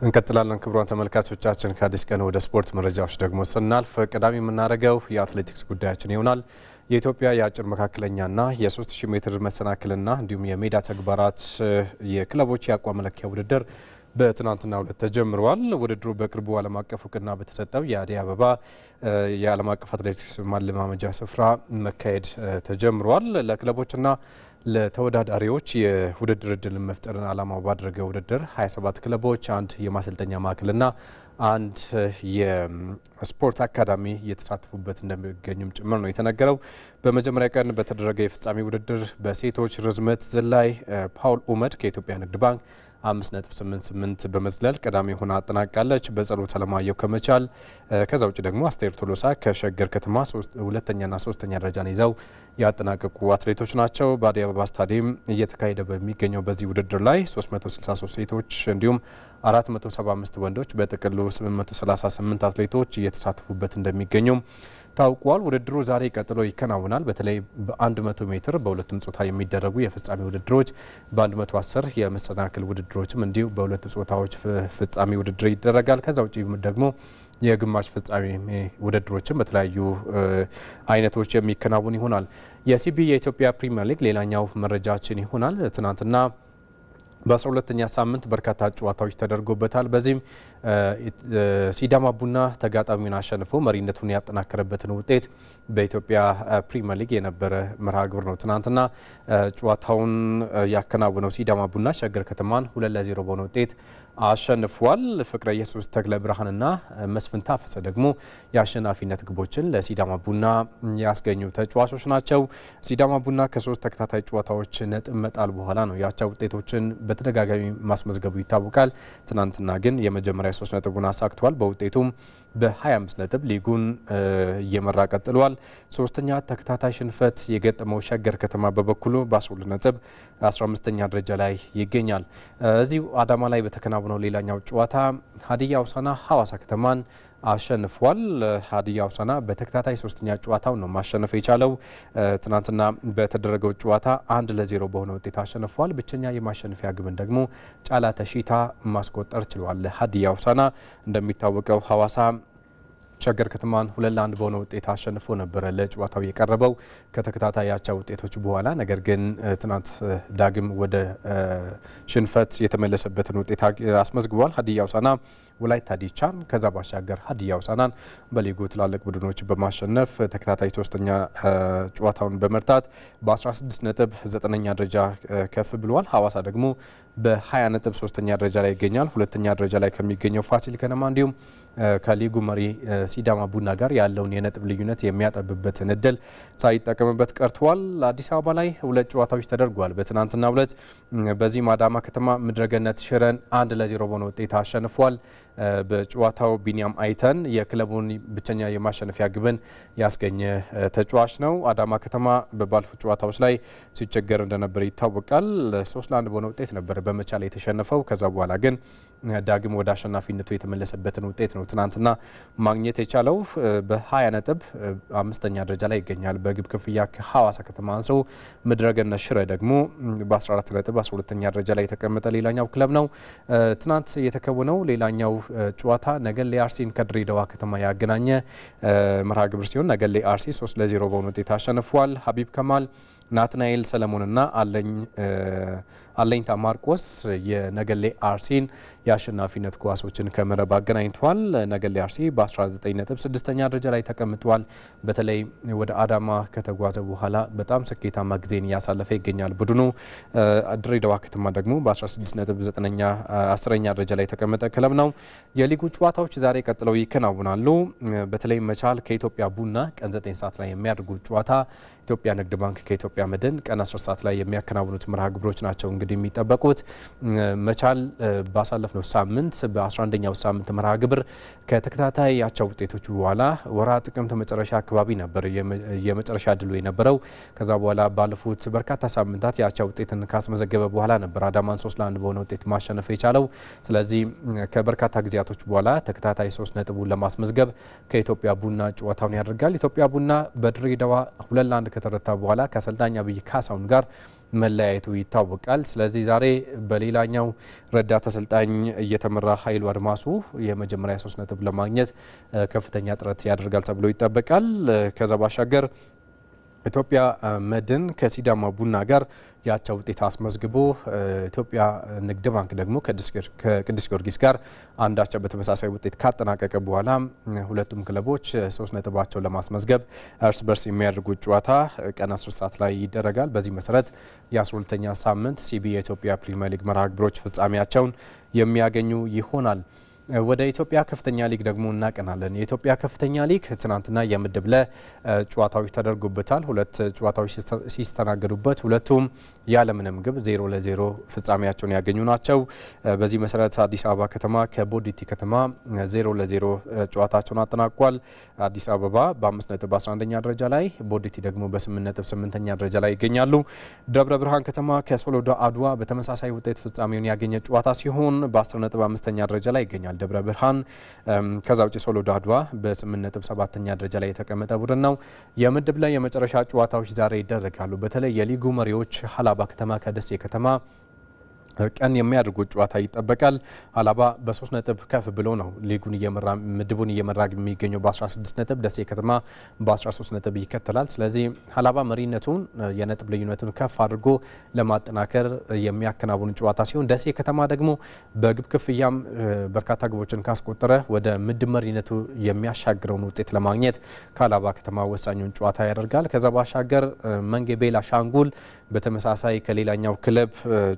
እንቀጥላለን ክቡራን ተመልካቾቻችን ከአዲስ ቀን ወደ ስፖርት መረጃዎች ደግሞ ስናልፍ ቀዳሚ የምናደርገው የአትሌቲክስ ጉዳያችን ይሆናል። የኢትዮጵያ የአጭር መካከለኛና የ3000 ሜትር መሰናክልና እንዲሁም የሜዳ ተግባራት የክለቦች የአቋም መለኪያ ውድድር በትናንትናው ዕለት ተጀምሯል። ውድድሩ በቅርቡ ዓለም አቀፍ እውቅና በተሰጠው የአዲስ አበባ የዓለም አቀፍ አትሌቲክስ ማለማመጃ ስፍራ መካሄድ ተጀምሯል። ለክለቦችና ለተወዳዳሪዎች የውድድር እድልን መፍጠርን ዓላማው ባደረገ ውድድር 27 ክለቦች፣ አንድ የማሰልጠኛ ማዕከልና አንድ የስፖርት አካዳሚ እየተሳተፉበት እንደሚገኙም ጭምር ነው የተነገረው። በመጀመሪያ ቀን በተደረገ የፍጻሜ ውድድር በሴቶች ርዝመት ዝላይ ፓውል ኡመድ ከኢትዮጵያ ንግድ ባንክ 5.88 በመዝለል ቀዳሚ ሆና አጠናቃለች። በጸሎት አለማየሁ ከመቻል ከዛ ውጭ ደግሞ አስቴር ቶሎሳ ከሸገር ከተማ ሁለተኛና ሶስተኛ ደረጃን ይዘው ያጠናቀቁ አትሌቶች ናቸው። በአዲስ አበባ ስታዲየም እየተካሄደ በሚገኘው በዚህ ውድድር ላይ 363 ሴቶች እንዲሁም 475 ወንዶች በጥቅሉ 838 አትሌቶች እየተሳተፉበት እንደሚገኙ ታውቋል። ውድድሩ ዛሬ ቀጥሎ ይከናወናል። በተለይ በ100 ሜትር በሁለቱም ጾታ የሚደረጉ የፍጻሜ ውድድሮች፣ በ110 የመሰናክል ውድድሮችም እንዲሁ በሁለቱ ጾታዎች ፍጻሜ ውድድር ይደረጋል። ከዛ ውጭ ደግሞ የግማሽ ፍጻሜ ውድድሮችም በተለያዩ አይነቶች የሚከናወን ይሆናል። የሲቢ የኢትዮጵያ ፕሪሚየር ሊግ ሌላኛው መረጃችን ይሆናል። ትናንትና በ12ኛ ሳምንት በርካታ ጨዋታዎች ተደርጎበታል። በዚህም ሲዳማ ቡና ተጋጣሚውን አሸንፎ መሪነቱን ያጠናከረበትን ውጤት በኢትዮጵያ ፕሪሚየር ሊግ የነበረ መርሃ ግብር ነው። ትናንትና ጨዋታውን ያከናወነው ሲዳማ ቡና ሸገር ከተማን 2-0 በሆነ ውጤት አሸንፏል። ፍቅረ ኢየሱስ ተክለ ብርሃንና መስፍን ታፈሰ ደግሞ የአሸናፊነት ግቦችን ለሲዳማ ቡና ያስገኙ ተጫዋቾች ናቸው። ሲዳማ ቡና ከ3 ተከታታይ ጨዋታዎች ነጥብ መጣል በኋላ ነው ያቻ ውጤቶችን በተደጋጋሚ ማስመዝገቡ ይታወቃል። ትናንትና ግን የመጀመሪያ 3 ነጥቡን አሳክቷል። በውጤቱም በ25 ነጥብ ሊጉን እየመራ ቀጥሏል። ሶስተኛ ተከታታይ ሽንፈት የገጠመው ሸገር ከተማ በበኩሉ በ12 ነጥብ 15ኛ ደረጃ ላይ ይገኛል። እዚሁ አዳማ ላይ በተከናወነው ሌላኛው ጨዋታ ሀዲያ ሆሳዕና ሐዋሳ ከተማን አሸንፏል። ሀዲያ ሆሳዕና በተከታታይ ሶስተኛ ጨዋታውን ነው ማሸነፍ የቻለው። ትናንትና በተደረገው ጨዋታ 1-0 በሆነ ውጤት አሸንፏል። ብቸኛ የማሸነፊያ ግብን ደግሞ ጫላ ተሺታ ማስቆጠር ችሏል። ሀዲያ ሆሳዕና እንደሚታወቀው ሐዋሳ ሸገር ከተማን 2-1 በሆነ ውጤት አሸንፎ ነበረ ለጨዋታው የቀረበው ከተከታታይ አቻ ውጤቶች በኋላ። ነገር ግን ትናንት ዳግም ወደ ሽንፈት የተመለሰበትን ውጤት አስመዝግቧል። ሀዲያ ሆሳዕና ወላይታ ዲቻን ከዛ ባሻገር ሀዲያ ሆሳዕናን በሊጉ ትላልቅ ቡድኖች በማሸነፍ ተከታታይ ሶስተኛ ጨዋታውን በመርታት በ16 ነጥብ 9ኛ ደረጃ ከፍ ብሏል። ሐዋሳ ደግሞ በ20 ነጥብ 3ኛ ደረጃ ላይ ይገኛል። ሁለተኛ ደረጃ ላይ ከሚገኘው ፋሲል ከነማ እንዲሁም ከሊጉ መሪ ሲዳማ ቡና ጋር ያለውን የነጥብ ልዩነት የሚያጠብበትን እድል ሳይጠቀምበት ቀርቷል። አዲስ አበባ ላይ 2 ጨዋታዎች ተደርጓል። በትናንትናው ዕለት በዚህም አዳማ ከተማ ምድረገነት ሽረን 1-0 በሆነ ውጤት አሸንፏል። በጨዋታው ቢኒያም አይተን የክለቡን ብቸኛ የማሸነፊያ ግብን ያስገኘ ተጫዋች ነው። አዳማ ከተማ በባለፉት ጨዋታዎች ላይ ሲቸገር እንደነበር ይታወቃል። 3-1 በሆነ ውጤት ነበር በመቻል የተሸነፈው። ከዛ በኋላ ግን ዳግም ወደ አሸናፊነቱ የተመለሰበትን ውጤት ነው ትናንትና ማግኘት የቻለው። በ20 ነጥብ 5ኛ ደረጃ ላይ ይገኛል። በግብ ክፍያ ከሐዋሳ ከተማ አንሶ ምድረገነት ሽረ ደግሞ በ14 ነጥብ 12ኛ ደረጃ ላይ የተቀመጠ ሌላኛው ክለብ ነው። ትናንት የተከወነው ሌላኛው ጨዋታ ነገሌ አርሲን ከድሬዳዋ ከተማ ያገናኘ መርሃ ግብር ሲሆን ነገሌ አርሲ 3-0 በሆነ ውጤት አሸንፏል። ሀቢብ ከማል፣ ናትናኤል ሰለሞንና አለኝታ ማርቆስ የነገሌ አርሲን የአሸናፊነት ኳሶችን ከመረብ አገናኝቷል። ነገሌ አርሲ በ19 ነጥብ 6ኛ ደረጃ ላይ ተቀምጧል። በተለይ ወደ አዳማ ከተጓዘ በኋላ በጣም ስኬታማ ጊዜን እያሳለፈ ይገኛል ቡድኑ። ድሬዳዋ ከተማ ደግሞ በ16 ነጥብ 10ኛ ደረጃ ላይ የተቀመጠ ክለብ ነው። የሊጉ ጨዋታዎች ዛሬ ቀጥለው ይከናውናሉ። በተለይ መቻል ከኢትዮጵያ ቡና ቀን 9 ሰዓት ላይ የሚያደርጉት ጨዋታ፣ ኢትዮጵያ ንግድ ባንክ ከኢትዮጵያ መድን ቀን 10 ሰዓት ላይ የሚያከናውኑት መርሃ ግብሮች ናቸው እንግዲህ የሚጠበቁት። መቻል ባሳለፍነው ሳምንት በ11ኛው ሳምንት መርሃ ግብር ከተከታታይ አቻ ውጤቶች በኋላ ወራ ጥቅምት መጨረሻ አካባቢ ነበር የመጨረሻ ድሉ የነበረው። ከዛ በኋላ ባለፉት በርካታ ሳምንታት የአቻ ውጤትን ካስመዘገበ በኋላ ነበር አዳማን 3-1 በሆነ ውጤት ማሸነፍ የቻለው። ስለዚህ ከበርካታ ጊዜያቶች በኋላ ተከታታይ 3 ነጥቡን ለማስመዝገብ ከኢትዮጵያ ቡና ጨዋታውን ያደርጋል። ኢትዮጵያ ቡና በድሬዳዋ 2-1 ከተረታ በኋላ ከአሰልጣኝ አብይ ካሳውን ጋር መለያየቱ ይታወቃል። ስለዚህ ዛሬ በሌላኛው ረዳት አሰልጣኝ እየተመራ ኃይሉ አድማሱ የመጀመሪያ 3 ነጥብ ለማግኘት ከፍተኛ ጥረት ያደርጋል ተብሎ ይጠበቃል። ከዛ ባሻገር ኢትዮጵያ መድን ከሲዳማ ቡና ጋር ያቻ ውጤት አስመዝግቦ ኢትዮጵያ ንግድ ባንክ ደግሞ ከቅዱስ ጊዮርጊስ ጋር አንዳቻ በተመሳሳይ ውጤት ካጠናቀቀ በኋላ ሁለቱም ክለቦች 3 ነጥባቸውን ለማስመዝገብ እርስ በርስ የሚያደርጉት ጨዋታ ቀን 10 ሰዓት ላይ ይደረጋል። በዚህ መሰረት የ12ኛ ሳምንት ሲቢ የኢትዮጵያ ፕሪሚየር ሊግ መርሃ ግብሮች ፍጻሜያቸውን የሚያገኙ ይሆናል። ወደ ኢትዮጵያ ከፍተኛ ሊግ ደግሞ እናቀናለን። የኢትዮጵያ ከፍተኛ ሊግ ትናንትና የምድብ ለ ጨዋታዎች ተደርጎበታል። 2 ጨዋታዎች ሲስተናገዱበት ሁለቱም ያለምንም ግብ 0-0 ፍጻሜያቸውን ያገኙ ናቸው። በዚህ መሰረት አዲስ አበባ ከተማ ከቦዲቲ ከተማ 0-0 ጨዋታቸውን አጠናቋል። አዲስ አበባ በ5 ነጥብ 11ኛ ደረጃ ላይ፣ ቦዲቲ ደግሞ በ8 ነጥብ 8ኛ ደረጃ ላይ ይገኛሉ። ደብረ ብርሃን ከተማ ከሶሎዳ አድዋ በተመሳሳይ ውጤት ፍጻሜውን ያገኘ ጨዋታ ሲሆን በ10 ነጥብ 5ኛ ደረጃ ላይ ይገኛል ደብረ ብርሃን። ከዛ ውጪ ሶሎዳ አድዋ በ8 ነጥብ 7ኛ ደረጃ ላይ የተቀመጠ ቡድን ነው። የምድብ ላይ የመጨረሻ ጨዋታዎች ዛሬ ይደረጋሉ። በተለይ የሊጉ መሪዎች ሀላባ ከተማ ከደሴ ከተማ ቀን የሚያደርጉት ጨዋታ ይጠበቃል። ሀላባ በ3 ነጥብ ከፍ ብሎ ነው ሊጉን ምድቡን እየመራ የሚገኘው በ16 ነጥብ፣ ደሴ ከተማ በ13 ነጥብ ይከተላል። ስለዚህ ሀላባ መሪነቱን የነጥብ ልዩነቱን ከፍ አድርጎ ለማጠናከር የሚያከናውን ጨዋታ ሲሆን ደሴ ከተማ ደግሞ በግብ ክፍያም በርካታ ግቦችን ካስቆጠረ ወደ ምድብ መሪነቱ የሚያሻግረውን ውጤት ለማግኘት ከሀላባ ከተማ ወሳኙን ጨዋታ ያደርጋል። ከዛ ባሻገር መንጌ ቤላ ሻንጉል በተመሳሳይ ከሌላኛው ክለብ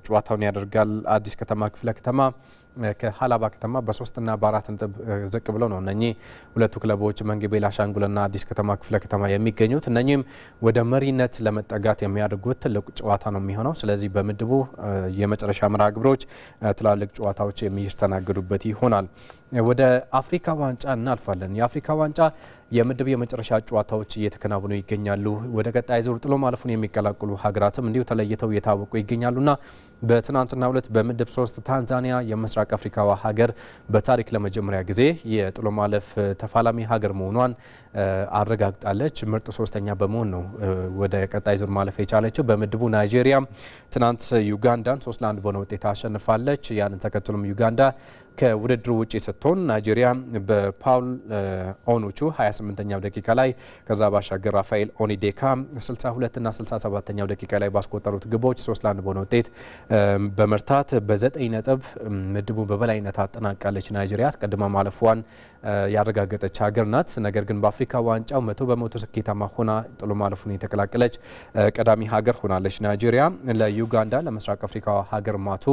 ጨዋታውን ያደርጋል። አዲስ ከተማ ክፍለ ከተማ ከሀላባ ከተማ በ3 እና በ4 ነጥብ ዝቅ ብለው ነው እነኚህ ሁለቱ ክለቦች መንጌ ቤላ ሻንጉልና አዲስ ከተማ ክፍለ ከተማ የሚገኙት። እነኚህም ወደ መሪነት ለመጠጋት የሚያደርጉት ትልቅ ጨዋታ ነው የሚሆነው። ስለዚህ በምድቡ የመጨረሻ መርሃ ግብሮች ትላልቅ ጨዋታዎች የሚስተናገዱበት ይሆናል። ወደ አፍሪካ ዋንጫ እናልፋለን። የአፍሪካ ዋንጫ የምድብ የመጨረሻ ጨዋታዎች እየተከናወኑ ይገኛሉ። ወደ ቀጣይ ዙር ጥሎ ማለፉን የሚቀላቀሉ ሀገራትም እንዲሁ ተለይተው እየታወቁ ይገኛሉና በትናንትናው ዕለት በምድብ 3 ታንዛኒያ የምስራቅ አፍሪካዋ ሀገር በታሪክ ለመጀመሪያ ጊዜ የጥሎ ማለፍ ተፋላሚ ሀገር መሆኗን አረጋግጣለች። ምርጥ 3ኛ በመሆን ነው ወደ ቀጣይ ዙር ማለፍ የቻለችው። በምድቡ ናይጄሪያ ትናንት ዩጋንዳን 3-1 በሆነ ውጤት አሸንፋለች። ያንን ተከትሎም ዩጋንዳ ከውድድሩ ውጪ ስትሆን ናይጄሪያ በፓውል ኦኑቹ 28ኛው ደቂቃ ላይ ከዛ ባሻገር ራፋኤል ኦኒዴካ 62 እና 67ኛው ደቂቃ ላይ ባስቆጠሩት ግቦች 3-1 በሆነ ውጤት በመርታት በ9 ነጥብ ምድቡ በበላይነት አጠናቃለች። ናይጄሪያ አስቀድማ ማለፏን ያረጋገጠች ሀገር ናት። ነገር ግን በአፍሪካ ዋንጫው 100% ስኬታማ ሆና ጥሎ ማለፉን የተቀላቀለች ቀዳሚ ሀገር ሆናለች። ናይጄሪያ ለዩጋንዳ ለምስራቅ አፍሪካ ሀገር ማቱ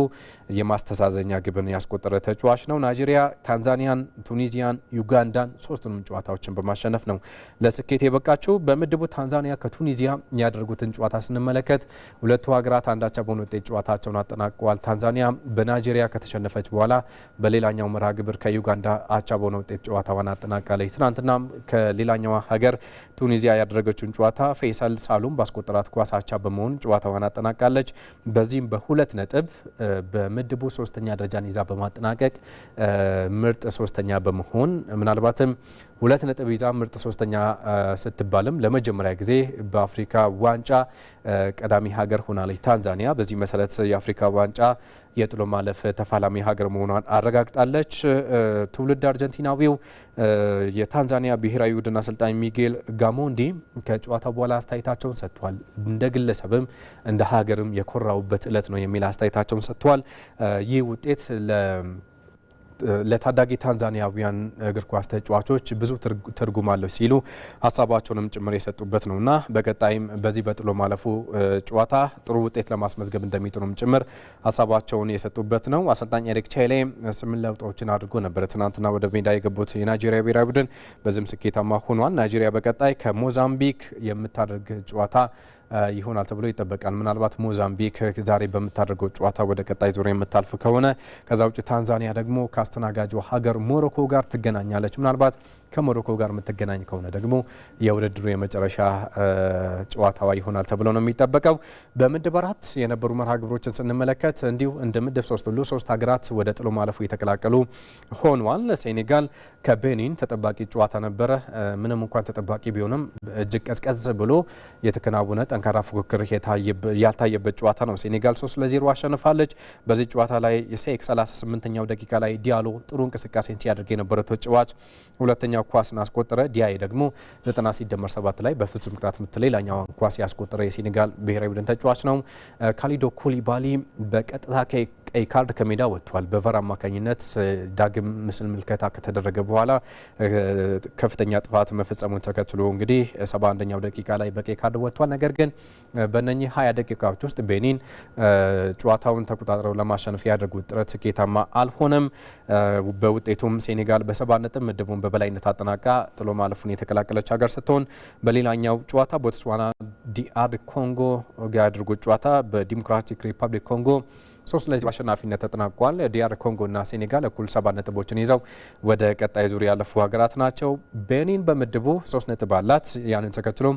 የማስተዛዘኛ ግብን ያስቆጠረ ተጫዋች ነው። ናይጄሪያ ታንዛኒያን፣ ቱኒዚያን፣ ዩጋንዳን ሶስቱንም ጨዋታዎችን በማሸነፍ ነው ለስኬት የበቃቸው። በምድቡ ታንዛኒያ ከቱኒዚያ ያደረጉትን ጨዋታ ስንመለከት ሁለቱ ሀገራት አንዳቻ በሆነ ውጤት ጨዋታቸውን አጠናቀዋል። ታንዛኒያ በናይጄሪያ ከተሸነፈች በኋላ በሌላኛው መርሃ ግብር ከዩጋንዳ አቻ በሆነ ውጤት ጨዋታዋን አጠናቃለች። ትናንትና ከሌላኛዋ ሀገር ቱኒዚያ ያደረገችውን ጨዋታ ፌይሰል ሳሉም ባስቆጠራት ኳስ አቻ በመሆን ጨዋታዋን አጠናቃለች። በዚህም በ2 ነጥብ በምድቡ 3ኛ ደረጃን ይዛ በማጠናቀቅ ምርጥ 3ኛ በመሆን ምናልባትም 2 ነጥብ ይዛ ምርጥ 3ኛ ስትባልም ለመጀመሪያ ጊዜ በአፍሪካ ዋንጫ ቀዳሚ ሀገር ሆናለች ታንዛኒያ። በዚህ መሰረት የአፍሪካ ዋንጫ የጥሎ ማለፍ ተፋላሚ ሀገር መሆኗን አረጋግጣለች። ትውልድ አርጀንቲናዊው የታንዛኒያ ብሔራዊ ቡድን አሰልጣኝ ሚጌል ጋሞንዲ ከጨዋታው በኋላ አስተያየታቸውን ሰጥቷል። እንደ ግለሰብም እንደ ሀገርም የኮራውበት እለት ነው የሚል አስተያየታቸውን ሰጥቷል። ይህ ውጤት ለታዳጊ ታንዛኒያውያን እግር ኳስ ተጫዋቾች ብዙ ትርጉም አለው ሲሉ ሀሳባቸውንም ጭምር የሰጡበት ነውና በቀጣይም በዚህ በጥሎ ማለፉ ጨዋታ ጥሩ ውጤት ለማስመዝገብ እንደሚጥሩም ጭምር ሀሳባቸውን የሰጡበት ነው። አሰልጣኝ ኤሪክ ቻይሌ 8 ለውጦችን አድርጎ ነበር ትናንትና ወደ ሜዳ የገቡት የናይጄሪያ ብሔራዊ ቡድን በዚህም ስኬታማ ሆኗል። ናይጄሪያ በቀጣይ ከሞዛምቢክ የምታደርግ ጨዋታ ይሆናል ተብሎ ይጠበቃል። ምናልባት ሞዛምቢክ ዛሬ በምታደርገው ጨዋታ ወደ ቀጣይ ዙር የምታልፍ ከሆነ ከዛ ውጭ ታንዛኒያ ደግሞ ከአስተናጋጇ ሀገር ሞሮኮ ጋር ትገናኛለች። ምናልባት ከሞሮኮ ጋር የምትገናኝ ከሆነ ደግሞ የውድድሩ የመጨረሻ ጨዋታዋ ይሆናል ተብሎ ነው የሚጠበቀው። በምድብ 4 የነበሩ መርሃ ግብሮችን ስንመለከት እንዲሁ እንደ ምድብ 3 ሁሉ 3 ሀገራት ወደ ጥሎ ማለፉ የተቀላቀሉ ሆኗል። ሴኔጋል ከቤኒን ተጠባቂ ጨዋታ ነበረ። ምንም እንኳን ተጠባቂ ቢሆንም እጅግ ቀዝቀዝ ብሎ የተከናወነ ጠንካራ ፉክክር ያልታየበት ጨዋታ ነው። ሴኔጋል 3-0 አሸንፋለች። በዚህ ጨዋታ ላይ ሴክ 38ኛው ደቂቃ ላይ ዲያሎ ጥሩ እንቅስቃሴን ሲያደርግ የነበረ ተጫዋች ሁለተኛው ኳስን አስቆጠረ። ዲያይ ደግሞ 90+7 ላይ በፍጹም ቅጣት ምት ሌላኛው ኳስ ያስቆጠረ የሴኔጋል ብሔራዊ ቡድን ተጫዋች ነው። ካሊዶ ኩሊባሊ በቀጥታ ቀይ ካርድ ከሜዳ ወጥቷል። በቨር አማካኝነት ዳግም ምስል ምልከታ ከተደረገ በኋላ ከፍተኛ ጥፋት መፈጸሙን ተከትሎ እንግዲህ 71ኛው ደቂቃ ላይ በቀይ ካርድ ወጥቷል። ነገር ግን በእነኚህ 20 ደቂቃዎች ውስጥ ቤኒን ጨዋታውን ተቆጣጥረው ለማሸነፍ ያደረጉት ጥረት ስኬታማ አልሆነም። በውጤቱም ሴኔጋል በ7 ነጥብ ምድቡን በበላይነት አጠናቃ ጥሎ ማለፉን የተቀላቀለች ሀገር ስትሆን በሌላኛው ጨዋታ ቦትስዋና ዲአር ኮንጎ ጋር ያደረጉት ጨዋታ በዲሞክራቲክ ሪፐብሊክ ኮንጎ 3-0 አሸናፊነት ተጠናቋል። ዲአር ኮንጎ እና ሴኔጋል እኩል 7 ነጥቦችን ይዘው ወደ ቀጣይ ዙር ያለፉ ሀገራት ናቸው። ቤኒን በምድቡ 3 ነጥብ አላት። ያንን ተከትሎ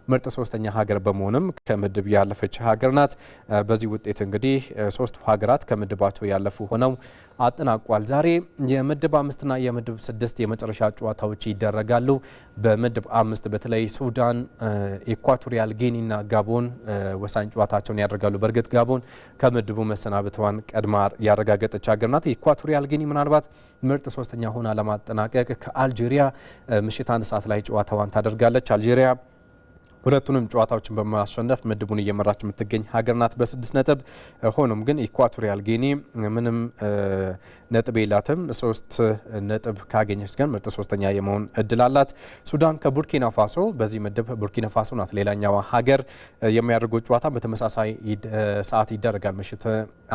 ምርጥ ሶስተኛ ሀገር በመሆንም ከምድብ ያለፈች ሀገር ናት። በዚህ ውጤት እንግዲህ ሶስቱ ሀገራት ከምድባቸው ያለፉ ሆነው አጠናቋል። ዛሬ የምድብ 5ና የምድብ 6 የመጨረሻ ጨዋታዎች ይደረጋሉ። በምድብ 5 በተለይ ሱዳን፣ ኢኳቶሪያል ጊኒና ጋቦን ወሳኝ ጨዋታቸውን ያደርጋሉ። በእርግጥ ጋቦን ከምድቡ መሰናበቷን ቀድማ ያረጋገጠች ሀገር ናት። ኢኳቶሪያል ጊኒ ምናልባት ምርጥ ሶስተኛ ሆና ለማጠናቀቅ ከአልጄሪያ ምሽት 1 ሰዓት ላይ ጨዋታዋን ታደርጋለች። አልጄሪያ ሁለቱንም ጨዋታዎችን በማሸነፍ ምድቡን እየመራች የምትገኝ ሀገር ናት በ6 ነጥብ። ሆኖም ግን ኢኳቶሪያል ጊኒ ምንም ነጥብ የላትም። 3 ነጥብ ካገኘች ግን ምርጥ ሶስተኛ የመሆን እድል አላት። ሱዳን ከቡርኪና ፋሶ በዚህ ምድብ ቡርኪና ፋሶ ናት ሌላኛዋ ሀገር። የሚያደርገው ጨዋታ በተመሳሳይ ሰዓት ይደረጋል። ምሽት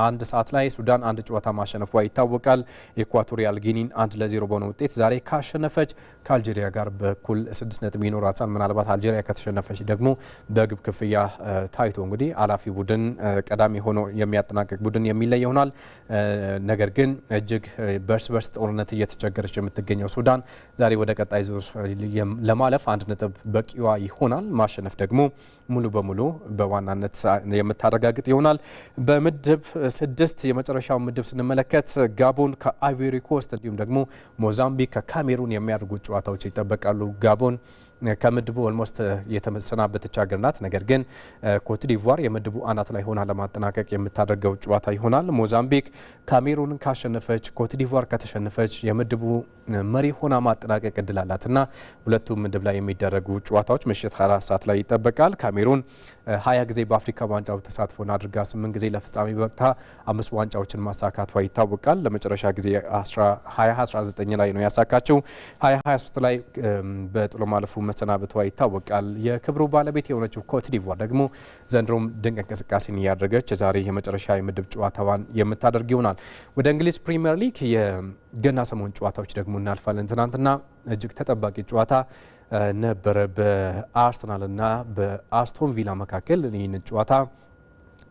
1 ሰዓት ላይ ሱዳን አንድ ጨዋታ ማሸነፏ ይታወቃል። ኢኳቶሪያል ጊኒን 1-0 በሆነ ውጤት ዛሬ ካሸነፈች ከአልጄሪያ ጋር በኩል 6 ነጥብ ይኖራታል። ምናልባት አልጄሪያ ከተሸነፈች ደግሞ በግብ ክፍያ ታይቶ እንግዲህ አላፊ ቡድን ቀዳሚ ሆኖ የሚያጠናቅቅ ቡድን የሚለይ ይሆናል። ነገር ግን እጅግ በርስ ጦርነት እየተቸገረች የምትገኘው ሱዳን ዛሬ ወደ ቀጣይ ዙር ለማለፍ 1 ነጥብ በቂዋ ይሆናል። ማሸነፍ ደግሞ ሙሉ በሙሉ በዋናነት የምታረጋግጥ ይሆናል። በምድብ 6 የመጨረሻው ምድብ ስንመለከት ጋቦን ከአይቮሪ ኮስት እንዲሁም ደግሞ ሞዛምቢክ ከካሜሩን የሚያደርጉት ጨዋታዎች ይጠበቃሉ። ጋቦን ከምድቡ ኦልሞስት የተሰናበተች ሀገር ናት። ነገር ግን ኮትዲቯር የምድቡ አናት ላይ ሆና ለማጠናቀቅ የምታደርገው ጨዋታ ይሆናል። ሞዛምቢክ ካሜሩንን ካሸነፈች፣ ኮትዲቯር ከተሸነፈች የምድቡ መሪ ሆና ማጠናቀቅ እድል አላትና ሁለቱም ምድብ ላይ የሚደረጉ ጨዋታዎች ምሽት 4 ሰዓት ላይ ይጠበቃል። ካሜሩን 20 ጊዜ በአፍሪካ ዋንጫው ተሳትፎን አድርጋ 8 ጊዜ ለፍጻሜ በቅታ 5 ዋንጫዎችን ማሳካቷ ይታወቃል። ለመጨረሻ ጊዜ 2019 ላይ ነው ያሳካችው። 2023 ላይ በጥሎ ማለፉ መሰናበቷ ይታወቃል። የክብሩ ባለቤት የሆነችው ኮትዲቯር ደግሞ ዘንድሮም ድንቅ እንቅስቃሴን እያደረገች ዛሬ የመጨረሻ የምድብ ጨዋታዋን የምታደርግ ይሆናል። ወደ እንግሊዝ ፕሪሚየር ሊግ የገና ሰሞን ጨዋታዎች ደግሞ እናልፋለን። ትናንትና እጅግ ተጠባቂ ጨዋታ ነበረ በአርሰናልና በአስቶን ቪላ መካከል። ይህን ጨዋታ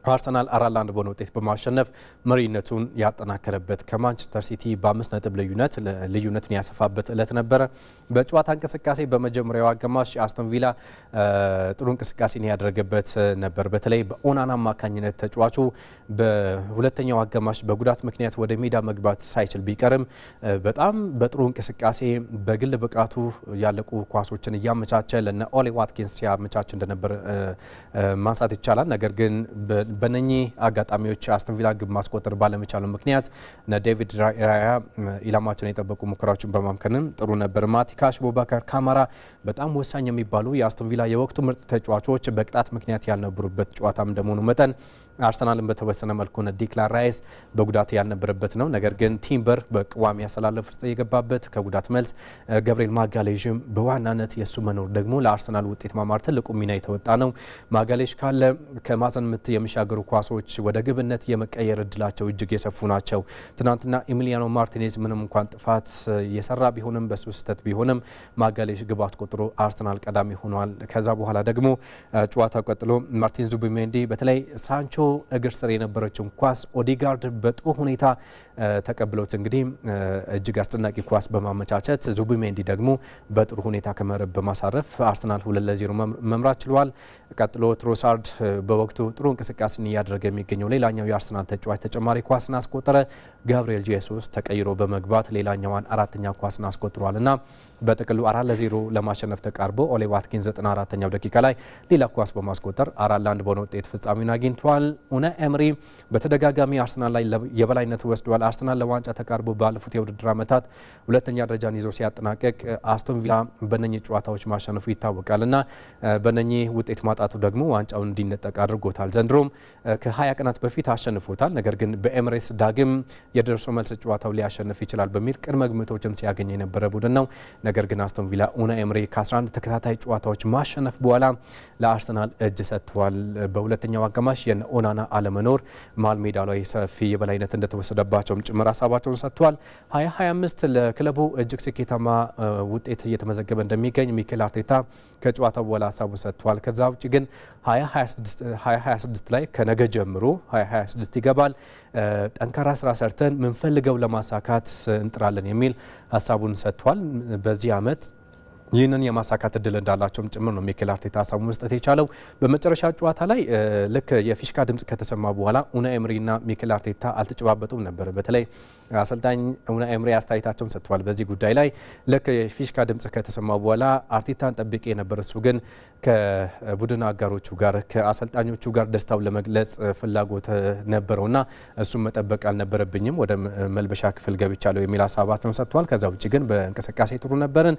አርሰናል 4-1 በሆነ ውጤት በማሸነፍ መሪነቱን ያጠናከረበት ከማንቸስተር ሲቲ በ5 ነጥብ ልዩነትን ያሰፋበት እለት ነበረ። በጨዋታ እንቅስቃሴ በመጀመሪያው አጋማሽ አስቶን ቪላ ጥሩ እንቅስቃሴን ያደረገበት ነበር። በተለይ በኦናና አማካኝነት ተጫዋቹ በሁለተኛው አጋማሽ በጉዳት ምክንያት ወደ ሜዳ መግባት ሳይችል ቢቀርም በጣም በጥሩ እንቅስቃሴ በግል ብቃቱ ያለቁ ኳሶችን እያመቻቸ ለነ ኦሊ ዋትኪንስ ሲያመቻች እንደነበር ማንሳት ይቻላል። ነገር ግን በነኚህ አጋጣሚዎች አስቶን ቪላ ግብ ማስቆጠር ባለመቻሉ ምክንያት ዴቪድ ራያ ኢላማቸውን የጠበቁ ሙከራዎችን በማምከንም ጥሩ ነበር። ማቲካሽ፣ ቡባካር ካማራ በጣም ወሳኝ የሚባሉ የአስቶን ቪላ የወቅቱ ምርጥ ተጫዋቾች በቅጣት ምክንያት ያልነበሩበት ጨዋታም እንደመሆኑ መጠን አርሰናልን በተወሰነ መልኩ ዲክላን ራይስ በጉዳት ያልነበረበት ነው። ነገር ግን ቲምበር በቋሚ ያሰላለፍ ውስጥ የገባበት ከጉዳት መልስ ገብርኤል ማጋሌዥም በዋናነት የሱ መኖር ደግሞ ለአርሰናል ውጤት ማማር ትልቁ ሚና የተወጣ ነው። ማጋሌዥ ካለ ከማዕዘን ምት የሚሻገሩ ኳሶች ወደ ግብነት የመቀየር እድላቸው እጅግ የሰፉ ናቸው። ትናንትና ኤሚሊያኖ ማርቲኔዝ ምንም እንኳን ጥፋት የሰራ ቢሆንም በሱ ስህተት ቢሆንም ማጋሌዥ ግብ አስቆጥሮ አርሰናል ቀዳሚ ሆኗል። ከዛ በኋላ ደግሞ ጨዋታው ቀጥሎ ማርቲን ዙቢሜንዲ በተለይ ሳንቾ እግር ስር የነበረችውን ኳስ ኦዲጋርድ በጥሩ ሁኔታ ተቀብሎት እንግዲህ እጅግ አስደናቂ ኳስ በማመቻቸት ዙቢሜንዲ ደግሞ በጥሩ ሁኔታ ከመረብ በማሳረፍ አርሰናል 2-0 መምራት ችሏል። ቀጥሎ ትሮሳርድ በወቅቱ ጥሩ እንቅስቃሴን እያደረገ የሚገኘው ሌላኛው የአርሰናል ተጫዋች ተጨማሪ ኳስን አስቆጠረ። ጋብሪኤል ጄሱስ ተቀይሮ በመግባት ሌላኛዋን አራተኛ ኳስን አስቆጥሯልና በጥቅሉ 4-0 ለማሸነፍ ተቃርቦ ኦሌ ዋትኪንስ 94ኛው ደቂቃ ላይ ሌላ ኳስ በማስቆጠር 4-1 በሆነ ውጤት ፍጻሜውን አግኝቷል። ኡናይ ኤምሪ በተደጋጋሚ አርሰናል ላይ የበላይነት ወስዷል። አርሰናል ለዋንጫ ተቃርቦ ባለፉት የውድድር ዓመታት ሁለተኛ ደረጃን ይዞ ሲያጠናቀቅ አስቶን ቪላ በነኚህ ጨዋታዎች ማሸነፉ ይታወቃልና በነኚህ ውጤት ማጣቱ ደግሞ ዋንጫውን እንዲነጠቅ አድርጎታል። ዘንድሮም ከ20 ቀናት በፊት አሸንፎታል። ነገር ግን በኤምሬትስ ዳግም የደርሶ መልስ ጨዋታው ሊያሸንፍ ይችላል በሚል ቅድመ ግምቶችም ሲያገኝ የነበረ ቡድን ነው። ነገር ግን አስቶን ቪላ ኡናይ ኤምሪ ከ11 ተከታታይ ጨዋታዎች ማሸነፍ በኋላ ለአርሰናል እጅ ሰጥቷል። በሁለተኛው አጋማሽ የኦናና አለመኖር መሀል ሜዳ ላይ ሰፊ የበላይነት እንደተወሰደባቸውም ጭምር ሀሳባቸውን ሰጥቷል። 2025 ለክለቡ እጅግ ስኬታማ ውጤት እየተመዘገበ እንደሚገኝ ሚኬል አርቴታ ከጨዋታው በኋላ ሀሳቡን ሰጥቷል። ከዛ ውጭ ግን 2026 ላይ ከነገ ጀምሮ 2026 ይገባል። ጠንካራ ስራ ሰርተን ምንፈልገው ለማሳካት እንጥራለን የሚል ሀሳቡን ሰጥቷል። በዚህ ዓመት ይህንን የማሳካት እድል እንዳላቸውም ጭምር ነው ሚኬል አርቴታ ሀሳቡ መስጠት የቻለው። በመጨረሻ ጨዋታ ላይ ልክ የፊሽካ ድምጽ ከተሰማ በኋላ ኡናይ ኤምሪና ሚኬል አርቴታ አልተጨባበጡም ነበር። በተለይ አሰልጣኝ ኡናይ ኤምሪ አስተያየታቸውን ሰጥተዋል በዚህ ጉዳይ ላይ። ልክ የፊሽካ ድምጽ ከተሰማ በኋላ አርቴታን ጠብቄ ነበር፣ እሱ ግን ከቡድን አጋሮቹ ጋር ከአሰልጣኞቹ ጋር ደስታውን ለመግለጽ ፍላጎት ነበረውና እሱም መጠበቅ አልነበረብኝም፣ ወደ መልበሻ ክፍል ገብቻለሁ የሚል ሀሳባቸውን ሰጥተዋል። ከዛ ውጭ ግን በእንቅስቃሴ ጥሩ ነበርን፣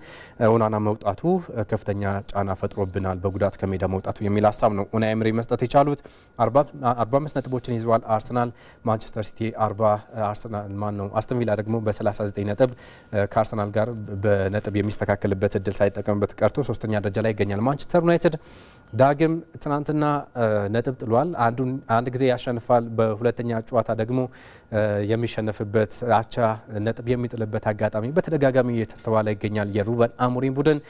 ኦናና መውጣቱ ከፍተኛ ጫና ፈጥሮብናል፣ በጉዳት ከሜዳ መውጣቱ የሚል ሀሳብ ነው ኡናይ ኤምሪ መስጠት የቻሉት። 45 ነጥቦችን ይዘዋል አርሰናል። ማንቸስተር ሲቲ 40 አስቶን ቪላ ደግሞ በ39 ነጥብ ከአርሰናል ጋር በነጥብ የሚስተካከልበት እድል ሳይጠቀምበት ቀርቶ ሶስተኛ ደረጃ ላይ ይገኛል። ማንቸስተር ዩናይትድ ዳግም ትናንትና ነጥብ ጥሏል። አንድ ጊዜ ያሸንፋል፣ በሁለተኛ ጨዋታ ደግሞ የሚሸነፍበት አቻ ነጥብ የሚጥልበት አጋጣሚ በተደጋጋሚ እየተስተዋለ ይገኛል። የሩበን አሞሪም ቡድን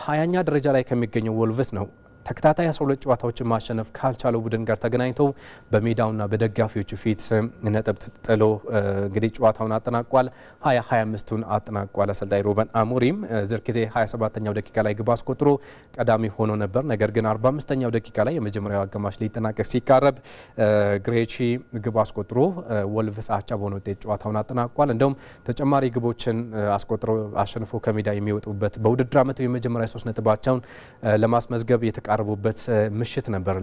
20ኛ ደረጃ ላይ ከሚገኘው ወልቭስ ነው ተከታታይ 12 ጨዋታዎችን ማሸነፍ ካልቻለው ቡድን ጋር ተገናኝተው በሜዳውና በደጋፊዎቹ ፊት ነጥብ ጥሎ እንግዲህ ጨዋታውን አጠናቋል። 2025ቱን አጠናቋል። አሰልጣኝ ሩበን አሞሪም ዝርክዜ 27ኛው ደቂቃ ላይ ግብ አስቆጥሮ ቀዳሚ ሆኖ ነበር። ነገር ግን 45ኛው ደቂቃ ላይ የመጀመሪያው አጋማሽ ሊጠናቀቅ ሲቃረብ ግሬቺ ግብ አስቆጥሮ ወልቭስ አቻ በሆነ ውጤት ጨዋታውን አጠናቋል። እንደውም ተጨማሪ ግቦችን አስቆጥሮ አሸንፎ ከሜዳ የሚወጡበት በውድድር ዓመቱ የመጀመሪያ 3 ነጥባቸውን ለማስመዝገብ የተቃረቡበት ምሽት ነበር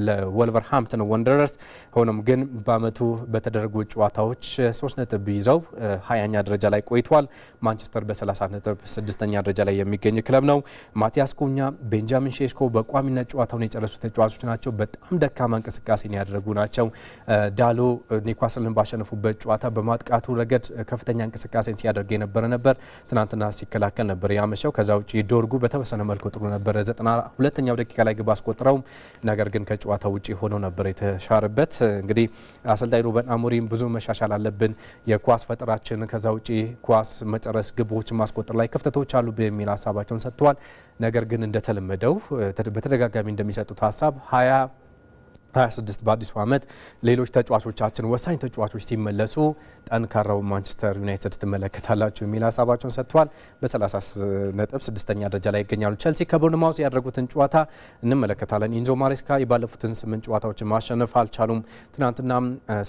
ለወልቨርሃምፕተን ወንደረርስ። ሆኖም ግን በአመቱ በተደረጉ ጨዋታዎች 3 ነጥብ ይዘው 20ኛ ደረጃ ላይ ቆይቷል። ማንቸስተር በ30 ነጥብ 6ኛ ደረጃ ላይ የሚገኝ ክለብ ነው። ማቲያስ ኩኛ፣ ቤንጃሚን ሼሽኮ በቋሚነት ጨዋታውን የጨረሱ ተጫዋቾች ናቸው። በጣም ደካማ እንቅስቃሴን ያደረጉ ናቸው። ዳሎ ኒውካስልን ባሸነፉበት ጨዋታ በማጥቃቱ ረገድ ከፍተኛ እንቅስቃሴን ሲያደርግ የነበረ ነበር። ትናንትና ሲከላከል ነበር ያመሸው። ከዛ ውጪ ዶርጉ በተወሰነ መልኩ ጥሩ ነበር። 92ኛው ደቂቃ ላይ ግብ አስቆጥረው ነገር ግን ከጨዋታ ውጪ ሆኖ ነበር የተሻረበት። እንግዲህ አሰልጣኝ ሩበን አሞሪም ብዙ መሻሻል አለብን፣ የኳስ ፈጠራችን ከዛ ውጪ ኳስ መጨረስ፣ ግቦችን ማስቆጠር ላይ ክፍተቶች አሉ በሚል ሀሳባቸውን ሰጥተዋል። ነገር ግን እንደተለመደው በተደጋጋሚ እንደሚሰጡት ሀሳብ 26 በአዲሱ ዓመት ሌሎች ተጫዋቾቻችን ወሳኝ ተጫዋቾች ሲመለሱ ጠንካራው ማንቸስተር ዩናይትድ ትመለከታላችሁ የሚል ሀሳባቸውን ሰጥተዋል። በ30 ነጥብ 6ኛ ደረጃ ላይ ይገኛሉ። ቸልሲ ከቦርንማውዝ ያደረጉትን ጨዋታ እንመለከታለን። ኢንዞ ማሬስካ የባለፉትን 8 ጨዋታዎችን ማሸነፍ አልቻሉም። ትናንትና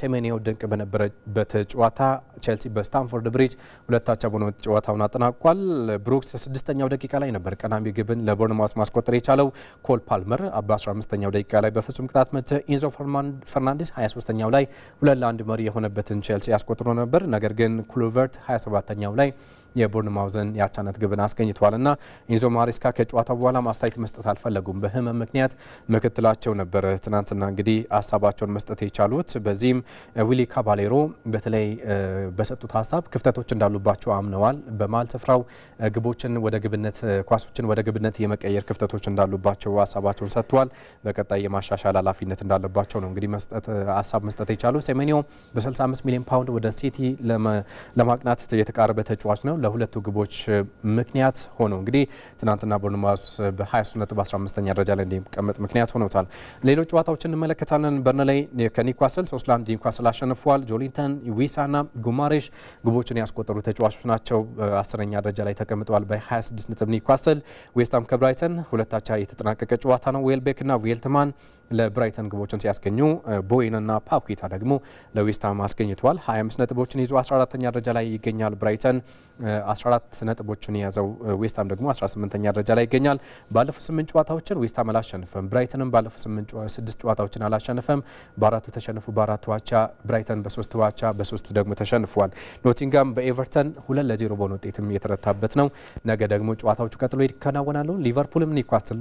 ሴሜኒዮ ድንቅ በነበረበት ጨዋታ ቸልሲ በስታንፎርድ ብሪጅ 2-1 በሆነ ጨዋታውን አጠናቋል። ብሩክስ 6ኛው ደቂቃ ላይ ነበር ቀዳሚ ግብን ለቦርንማውዝ ማስቆጠር የቻለው። ኮል ፓልመር በ15ኛው ደቂቃ ላይ በፍጹም ቅጣት ምት ኢንዞ ፈርናንዴስ 23ኛው ላይ 2-1 መሪ የሆነበትን ቼልሲ ያስቆጥሮ ነበር። ነገር ግን ኩሉቨርት 27ኛው ላይ የቦርንማውዝን የአቻነት ግብን አስገኝቷልና ኢንዞ ማሬስካ ከጨዋታው በኋላ ማስተያየት መስጠት አልፈለጉም። በህመም ምክንያት ምክትላቸው ነበር ትናንትና እንግዲህ ሀሳባቸውን መስጠት የቻሉት። በዚህም ዊሊ ካባሌሮ በተለይ በሰጡት ሀሳብ ክፍተቶች እንዳሉባቸው አምነዋል። በመሀል ስፍራው ግቦችን ወደ ግብነት ኳሶችን ወደ ግብነት የመቀየር ክፍተቶች እንዳሉባቸው ሀሳባቸውን ሰጥተዋል። በቀጣይ የማሻሻል ኃላፊነት እንዳለባቸው ነው እንግዲህ ሀሳብ መስጠት የቻሉት። ሴሜኒዮ በ65 ሚሊዮን ፓውንድ ወደ ሲቲ ለማቅናት የተቃረበ ተጫዋች ነው። ለሁለቱ ግቦች ምክንያት ሆነው እንግዲህ ትናንትና ቦርንማውዝ በ23 ነጥብ 15ኛ ደረጃ ላይ እንዲቀመጥ ምክንያት ሆኖታል። ሌሎች ጨዋታዎችን እንመለከታለን። በርንሌይ ከኒውካስል 3-1 ኒውካስል አሸንፏል። ጆሊንተን ዊሳና ጉማሬሽ ግቦችን ያስቆጠሩ ተጫዋቾች ናቸው። 10ኛ ደረጃ ላይ ተቀምጠዋል በ26 ነጥብ ኒውካስል። ዌስትሃም ከብራይተን ሁለታቻ የተጠናቀቀ ጨዋታ ነው። ዌልቤክና ቬልትማን ለብራይተን ግቦችን ሲያስገኙ ቦይንና ፓኩታ ደግሞ ለዌስትሃም አስገኝተዋል። 25 ነጥቦችን ይዞ 14ኛ ደረጃ ላይ ይገኛል። ብራይተን 14 ነጥቦችን የያዘው ዌስትሃም ደግሞ 18ኛ ደረጃ ላይ ይገኛል። ባለፉት 8 ጨዋታዎችን ዌስትሃም አላሸነፈም። ብራይተንም ባለፉት 6 ጨዋታዎችን አላሸነፈም። በአራቱ ተሸንፉ፣ በአራቱ ዋቻ። ብራይተን በ3 ዋቻ፣ በ3ቱ ደግሞ ተሸንፏል። ኖቲንጋም በኤቨርተን 2-0 በሆነ ውጤትም የተረታበት ነው። ነገ ደግሞ ጨዋታዎቹ ቀጥሎ ይከናወናሉ። ሊቨርፑልም ኒውካስል፣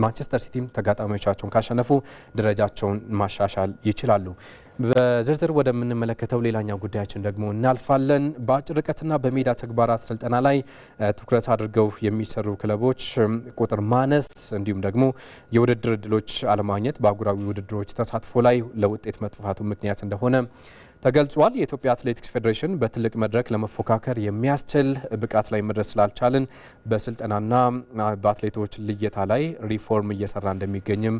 ማንቸስተር ሲቲም ተጋጣሚዎቻቸውን ካሸነፉ ደረጃቸውን ማሻሻል ይችላሉ። በዝርዝር ወደምንመለከተው ሌላኛው ጉዳያችን ደግሞ እናልፋለን። በአጭር ርቀትና በሜዳ ተግባራት ስልጠና ላይ ትኩረት አድርገው የሚሰሩ ክለቦች ቁጥር ማነስ እንዲሁም ደግሞ የውድድር እድሎች አለማግኘት በአህጉራዊ ውድድሮች ተሳትፎ ላይ ለውጤት መጥፋቱ ምክንያት እንደሆነ ተገልጿል። የኢትዮጵያ አትሌቲክስ ፌዴሬሽን በትልቅ መድረክ ለመፎካከር የሚያስችል ብቃት ላይ መድረስ ስላልቻልን በስልጠናና በአትሌቶች ልየታ ላይ ሪፎርም እየሰራ እንደሚገኝም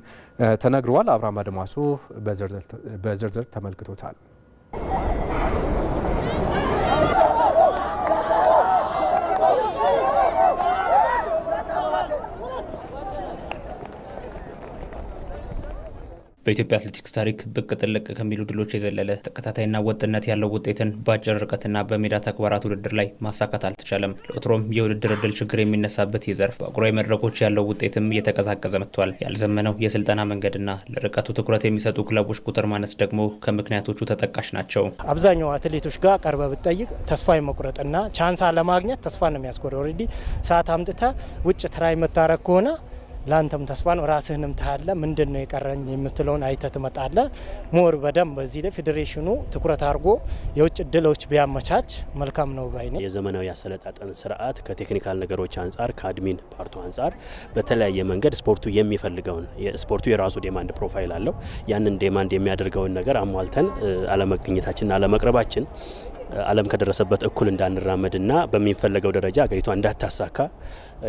ተነግሯል። አብርሃም አድማሱ በዝርዝር ተመልክቶታል። በኢትዮጵያ አትሌቲክስ ታሪክ ብቅ ጥልቅ ከሚሉ ድሎች የዘለለ ተከታታይና ወጥነት ያለው ውጤትን በአጭር ርቀትና በሜዳ ተግባራት ውድድር ላይ ማሳካት አልተቻለም። ለወትሮም የውድድር እድል ችግር የሚነሳበት ይህ ዘርፍ በአህጉራዊ መድረኮች ያለው ውጤትም እየተቀዛቀዘ መጥቷል። ያልዘመነው የስልጠና መንገድና ለርቀቱ ትኩረት የሚሰጡ ክለቦች ቁጥር ማነስ ደግሞ ከምክንያቶቹ ተጠቃሽ ናቸው። አብዛኛው አትሌቶች ጋር ቀርበ ብትጠይቅ ተስፋ የመቁረጥና ቻንስ አለማግኘት ተስፋ ነው የሚያስቆረው። ኦልሬዲ ሰዓት አምጥተ ውጭ ትራይ መታረቅ ከሆነ ላንተም ተስፋ ነው። ራስህንም ታለ ምንድነው የቀረኝ የምትለውን አይተ ትመጣለ። ሞር በደንብ በዚህ ላይ ፌዴሬሽኑ ትኩረት አድርጎ የውጭ እድሎች ቢያመቻች መልካም ነው ባይ ነኝ። የዘመናዊ አሰለጣጠን ስርዓት ከቴክኒካል ነገሮች አንጻር ከአድሚን ፓርቱ አንጻር በተለያየ መንገድ ስፖርቱ የሚፈልገውን ስፖርቱ የራሱ ዴማንድ ፕሮፋይል አለው። ያንን ዴማንድ የሚያደርገውን ነገር አሟልተን አለመገኘታችንና አለመቅረባችን ዓለም ከደረሰበት እኩል እንዳንራመድና በሚፈለገው ደረጃ አገሪቷ እንዳታሳካ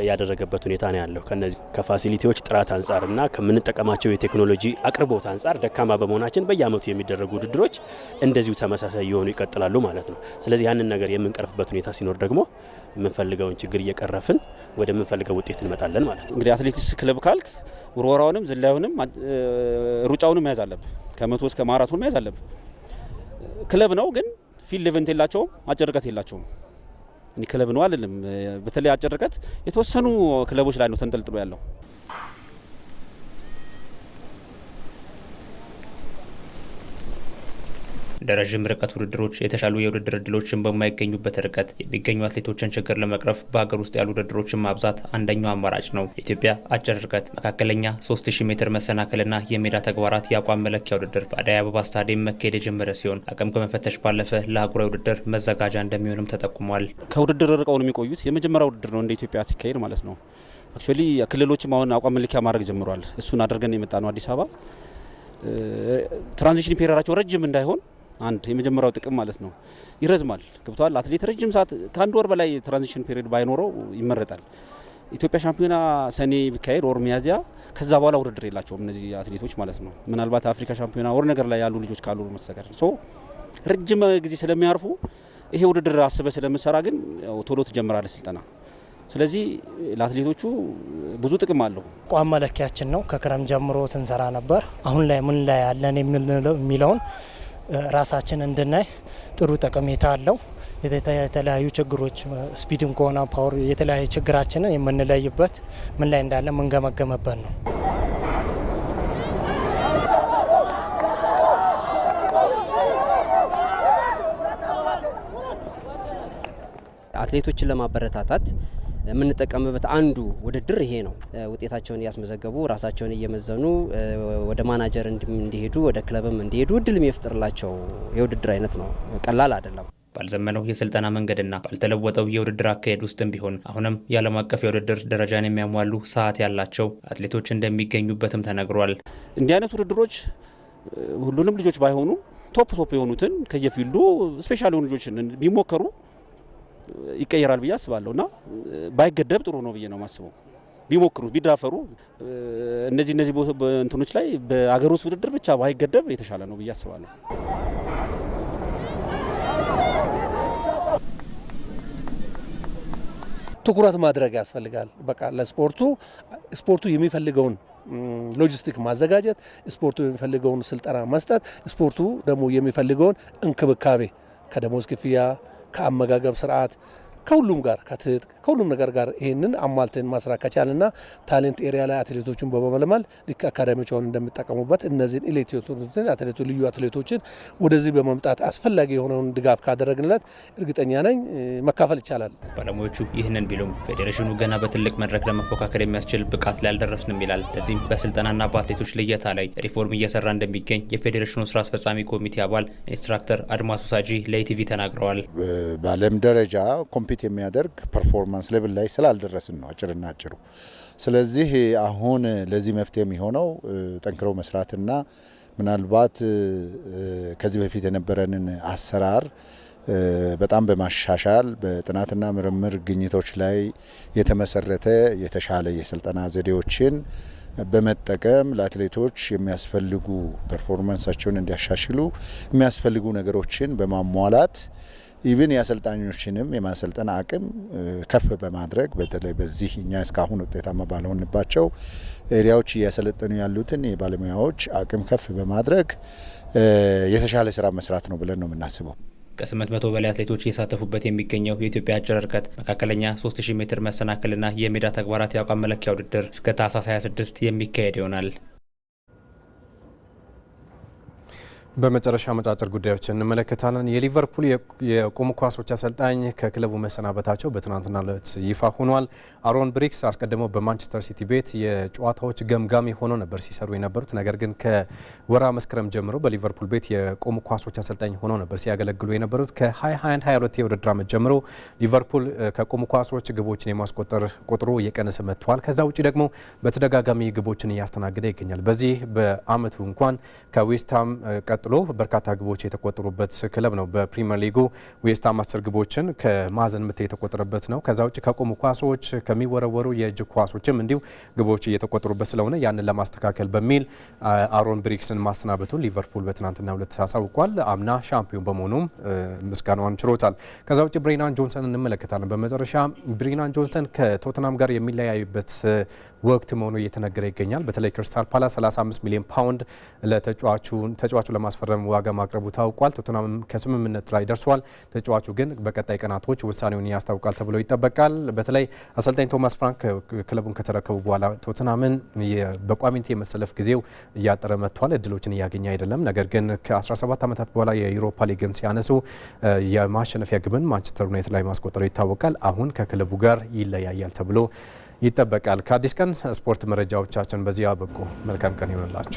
ያደረገበት ሁኔታ ነው ያለው። ከነዚህ ከፋሲሊቲዎች ጥራት አንጻርና ከምንጠቀማቸው የቴክኖሎጂ አቅርቦት አንጻር ደካማ በመሆናችን በየአመቱ የሚደረጉ ውድድሮች እንደዚሁ ተመሳሳይ የሆኑ ይቀጥላሉ ማለት ነው። ስለዚህ ያንን ነገር የምንቀርፍበት ሁኔታ ሲኖር ደግሞ የምንፈልገውን ችግር እየቀረፍን ወደ ምንፈልገው ውጤት እንመጣለን ማለት ነው። እንግዲህ አትሌቲክስ ክለብ ካልክ ውርወራውንም ዝላዩንም ሩጫውንም መያዝ አለብህ። ከመቶ እስከ ማራቶን መያዝ አለብህ። ክለብ ነው ግን ፊልድ ኢቨንት የላቸውም፣ አጭር ርቀት የላቸውም። እኔ ክለብ ነው አይደለም። በተለይ አጭር ርቀት የተወሰኑ ክለቦች ላይ ነው ተንጠልጥሎ ያለው። ለረዥም ርቀት ውድድሮች የተሻሉ የውድድር እድሎችን በማይገኙበት ርቀት የሚገኙ አትሌቶችን ችግር ለመቅረፍ በሀገር ውስጥ ያሉ ውድድሮችን ማብዛት አንደኛው አማራጭ ነው። የኢትዮጵያ አጭር ርቀት፣ መካከለኛ 3000 ሜትር መሰናክልና የሜዳ ተግባራት የአቋም መለኪያ ውድድር በአዲስ አበባ ስታዲየም መካሄድ የጀመረ ሲሆን አቅም ከመፈተሽ ባለፈ ለአህጉራዊ ውድድር መዘጋጃ እንደሚሆንም ተጠቁሟል። ከውድድር ርቀው ነው የሚቆዩት። የመጀመሪያው ውድድር ነው እንደ ኢትዮጵያ ሲካሄድ ማለት ነው። አክቹአሊ ክልሎችም አሁን አቋም መለኪያ ማድረግ ጀምሯል። እሱን አድርገን የመጣ ነው አዲስ አበባ። ትራንዚሽን ፔሪዮዳቸው ረጅም እንዳይሆን አንድ የመጀመሪያው ጥቅም ማለት ነው። ይረዝማል። ገብቷል። አትሌት ረጅም ሰዓት ከአንድ ወር በላይ ትራንዚሽን ፔሪዮድ ባይኖረው ይመረጣል። ኢትዮጵያ ሻምፒዮና ሰኔ ቢካሄድ ወር ሚያዝያ፣ ከዛ በኋላ ውድድር የላቸውም እነዚህ አትሌቶች ማለት ነው። ምናልባት አፍሪካ ሻምፒዮና ወር ነገር ላይ ያሉ ልጆች ካሉ መሰከር ረጅም ጊዜ ስለሚያርፉ ይሄ ውድድር አስበ ስለምሰራ ግን ቶሎ ትጀምራለህ ስልጠና። ስለዚህ ለአትሌቶቹ ብዙ ጥቅም አለው። አቋም መለኪያችን ነው። ከክረም ጀምሮ ስንሰራ ነበር። አሁን ላይ ምን ላይ ያለን የሚለውን ራሳችን እንድናይ ጥሩ ጠቀሜታ አለው። የተለያዩ ችግሮች ስፒድም ከሆነ ፓወር የተለያዩ ችግራችንን የምንለይበት ምን ላይ እንዳለ ምንገመገመበት ነው። አትሌቶችን ለማበረታታት የምንጠቀምበት አንዱ ውድድር ይሄ ነው። ውጤታቸውን እያስመዘገቡ ራሳቸውን እየመዘኑ ወደ ማናጀር እንዲሄዱ ወደ ክለብም እንዲሄዱ እድል የሚፈጥርላቸው የውድድር አይነት ነው። ቀላል አይደለም። ባልዘመነው የስልጠና መንገድና ባልተለወጠው የውድድር አካሄድ ውስጥም ቢሆን አሁንም የዓለም አቀፍ የውድድር ደረጃን የሚያሟሉ ሰዓት ያላቸው አትሌቶች እንደሚገኙበትም ተነግሯል። እንዲህ አይነት ውድድሮች ሁሉንም ልጆች ባይሆኑ ቶፕ የሆኑትን ከየፊልዱ ስፔሻል የሆኑ ልጆችን ቢሞከሩ ይቀየራል ብዬ አስባለሁ እና ባይገደብ ጥሩ ነው ብዬ ነው ማስበው። ቢሞክሩ ቢዳፈሩ እነዚህ እንትኖች ላይ በአገር ውስጥ ውድድር ብቻ ባይገደብ የተሻለ ነው ብዬ አስባለሁ። ትኩረት ማድረግ ያስፈልጋል። በቃ ስፖርቱ የሚፈልገውን ሎጂስቲክ ማዘጋጀት፣ ስፖርቱ የሚፈልገውን ስልጠና መስጠት፣ ስፖርቱ ደግሞ የሚፈልገውን እንክብካቤ ከደሞዝ ክፍያ፣ ከአመጋገብ ስርዓት፣ ከሁሉም ጋር ከትጥቅ ከሁሉም ነገር ጋር ይህንን አሟልተን ማስራት ከቻልና ታሌንት ኤሪያ ላይ አትሌቶችን በመመልመል ልክ አካዳሚዎችን እንደሚጠቀሙበት እነዚህን ኤሊቶችን ልዩ አትሌቶችን ወደዚህ በመምጣት አስፈላጊ የሆነውን ድጋፍ ካደረግንለት እርግጠኛ ነኝ መካፈል ይቻላል። ባለሙያዎቹ ይህንን ቢሉም ፌዴሬሽኑ ገና በትልቅ መድረክ ለመፎካከር የሚያስችል ብቃት ላይ አልደረስንም ይላል። ለዚህም በስልጠናና በአትሌቶች ልየታ ላይ ሪፎርም እየሰራ እንደሚገኝ የፌዴሬሽኑ ስራ አስፈጻሚ ኮሚቴ አባል ኢንስትራክተር አድማሱ ሳጂ ለኢቲቪ ተናግረዋል። በዓለም ደረጃ የሚያደርግ ፐርፎርማንስ ሌቭል ላይ ስላልደረስን ነው አጭርና አጭሩ። ስለዚህ አሁን ለዚህ መፍትሄ የሚሆነው ጠንክረው መስራትና ምናልባት ከዚህ በፊት የነበረንን አሰራር በጣም በማሻሻል በጥናትና ምርምር ግኝቶች ላይ የተመሰረተ የተሻለ የስልጠና ዘዴዎችን በመጠቀም ለአትሌቶች የሚያስፈልጉ ፐርፎርማንሳቸውን እንዲያሻሽሉ የሚያስፈልጉ ነገሮችን በማሟላት ኢቭን የአሰልጣኞችንም የማሰልጠን አቅም ከፍ በማድረግ በተለይ በዚህ እኛ እስካሁን ውጤታማ ባልሆንባቸው ኤሪያዎች እያሰለጠኑ ያሉትን የባለሙያዎች አቅም ከፍ በማድረግ የተሻለ ስራ መስራት ነው ብለን ነው የምናስበው። ከ800 በላይ አትሌቶች እየሳተፉበት የሚገኘው የኢትዮጵያ አጭር ርቀት መካከለኛ 3000 ሜትር መሰናክልና የሜዳ ተግባራት የአቋም መለኪያ ውድድር እስከ ታህሳስ 26 የሚካሄድ ይሆናል። በመጨረሻ መጫጭር ጉዳዮችን እንመለከታለን። የሊቨርፑል የቆሙ ኳሶች አሰልጣኝ ከክለቡ መሰናበታቸው በትናንትናው ዕለት ይፋ ሆኗል። አሮን ብሪክስ አስቀድመው በማንቸስተር ሲቲ ቤት የጨዋታዎች ገምጋሚ ሆነው ነበር ሲሰሩ የነበሩት። ነገር ግን ከወራ መስከረም ጀምሮ በሊቨርፑል ቤት የቆሙ ኳሶች አሰልጣኝ ሆነው ነበር ሲያገለግሉ የነበሩት። ከ2021-22 የውድድር ዓመት ጀምሮ ሊቨርፑል ከቆሙ ኳሶች ግቦችን የማስቆጠር ቁጥሩ እየቀነሰ መጥቷል። ከዛ ውጭ ደግሞ በተደጋጋሚ ግቦችን እያስተናገደ ይገኛል። በዚህ በአመቱ እንኳን ከዌስትሃም ቀጥሎ በርካታ ግቦች የተቆጠሩበት ክለብ ነው። በፕሪሚየር ሊጉ ዌስትሃም 10 ግቦችን ከማዕዘን ምት የተቆጠረበት ነው። ከዛ ውጭ ከቆሙ ኳሶች ከሚወረወሩ የእጅ ኳሶችም እንዲሁ ግቦች እየተቆጠሩበት ስለሆነ ያንን ለማስተካከል በሚል አሮን ብሪክስን ማሰናበቱን ሊቨርፑል በትናንትናው ዕለት አሳውቋል። አምና ሻምፒዮን በመሆኑም ምስጋናውን ችሮታል። ከዛ ውጭ ብሬናን ጆንሰን እንመለከታለን። በመጨረሻ ብሬናን ጆንሰን ከቶተናም ጋር የሚለያዩበት ወቅት መሆኑ እየተነገረ ይገኛል። በተለይ ክሪስታል ፓላስ 35 ሚሊዮን ፓውንድ ለተጫዋቹ ለማስፈረም ዋጋ ማቅረቡ ታውቋል። ቶተናም ከስምምነት ላይ ደርሷል። ተጫዋቹ ግን በቀጣይ ቀናቶች ውሳኔውን ያስታውቃል ተብሎ ይጠበቃል። በተለይ አሰልጣኝ ቶማስ ፍራንክ ክለቡን ከተረከቡ በኋላ ቶተናምን በቋሚነት የመሰለፍ ጊዜው እያጠረ መጥቷል። እድሎችን እያገኘ አይደለም። ነገር ግን ከ17 ዓመታት በኋላ የዩሮፓ ሊግን ሲያነሱ የማሸነፊያ ግብን ማንቸስተር ዩናይትድ ላይ ማስቆጠሩ ይታወቃል። አሁን ከክለቡ ጋር ይለያያል ተብሎ ይጠበቃል። ከአዲስ ቀን ስፖርት መረጃዎቻችን በዚህ አበቁ። መልካም ቀን ይሆንላችሁ።